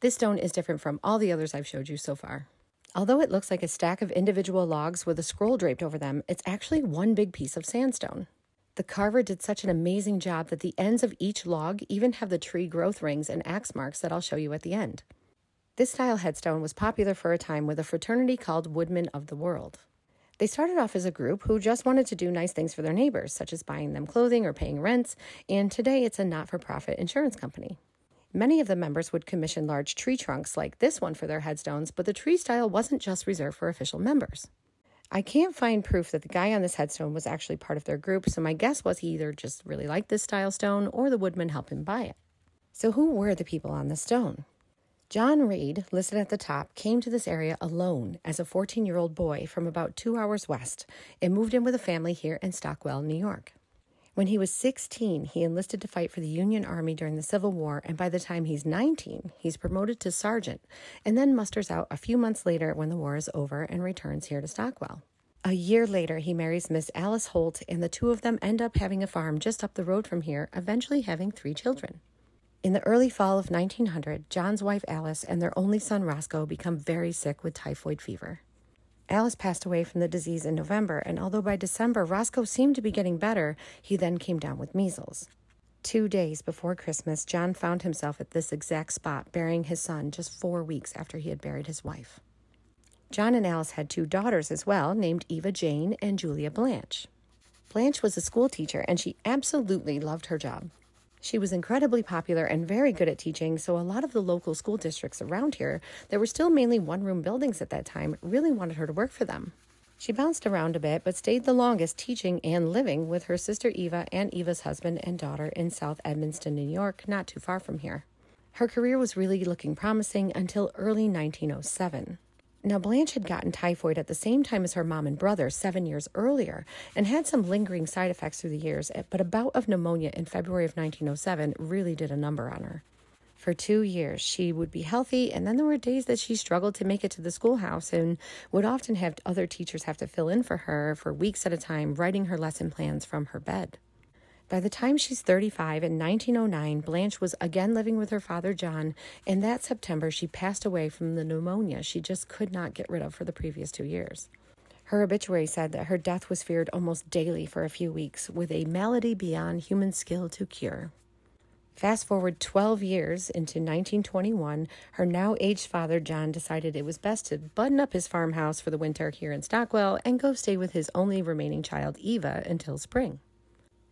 This stone is different from all the others I've showed you so far. Although it looks like a stack of individual logs with a scroll draped over them, it's actually one big piece of sandstone. The carver did such an amazing job that the ends of each log even have the tree growth rings and axe marks that I'll show you at the end. This style headstone was popular for a time with a fraternity called Woodmen of the World. They started off as a group who just wanted to do nice things for their neighbors, such as buying them clothing or paying rents, and today it's a not-for-profit insurance company. Many of the members would commission large tree trunks like this one for their headstones, but the tree style wasn't just reserved for official members. I can't find proof that the guy on this headstone was actually part of their group, so my guess was he either just really liked this style stone or the woodman helped him buy it. So who were the people on the stone? John Reed, listed at the top, came to this area alone as a 14-year-old boy from about 2 hours west and moved in with a family here in Stockwell, New York. When he was 16, he enlisted to fight for the Union Army during the Civil War, and by the time he's 19, he's promoted to sergeant, and then musters out a few months later when the war is over and returns here to Stockwell. A year later, he marries Miss Alice Holt, and the two of them end up having a farm just up the road from here, eventually having 3 children. In the early fall of 1900, John's wife Alice and their only son Roscoe become very sick with typhoid fever. Alice passed away from the disease in November, and although by December Roscoe seemed to be getting better, he then came down with measles. 2 days before Christmas, John found himself at this exact spot, burying his son just 4 weeks after he had buried his wife. John and Alice had 2 daughters as well, named Eva Jane and Julia Blanche. Blanche was a school teacher, and she absolutely loved her job. She was incredibly popular and very good at teaching, so a lot of the local school districts around here that were still mainly one-room buildings at that time really wanted her to work for them. She bounced around a bit, but stayed the longest teaching and living with her sister Eva and Eva's husband and daughter in South Edmonston, New York, not too far from here. Her career was really looking promising until early 1907. Now, Blanche had gotten typhoid at the same time as her mom and brother 7 years earlier and had some lingering side effects through the years, but a bout of pneumonia in February of 1907 really did a number on her. For 2 years, she would be healthy, and then there were days that she struggled to make it to the schoolhouse and would often have other teachers have to fill in for her for weeks at a time, writing her lesson plans from her bed. By the time she's 35 in 1909, Blanche was again living with her father, John, and that September she passed away from the pneumonia she just could not get rid of for the previous 2 years. Her obituary said that her death was feared almost daily for a few weeks, with a malady beyond human skill to cure. Fast forward 12 years into 1921, her now aged father, John, decided it was best to button up his farmhouse for the winter here in Stockwell and go stay with his only remaining child, Eva, until spring.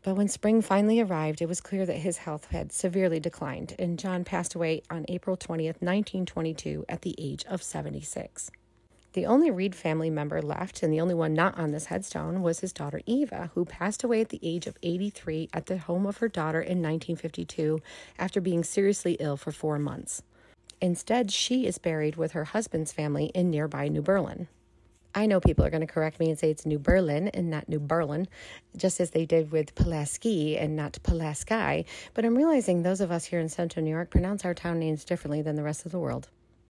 But when spring finally arrived, it was clear that his health had severely declined, and John passed away on April 20th, 1922, at the age of 76. The only Reed family member left, and the only one not on this headstone, was his daughter Eva, who passed away at the age of 83 at the home of her daughter in 1952 after being seriously ill for 4 months. Instead, she is buried with her husband's family in nearby New Berlin. I know people are going to correct me and say it's New Berlin and not New Berlin, just as they did with Pulaski and not Pulaski, but I'm realizing those of us here in Central New York pronounce our town names differently than the rest of the world.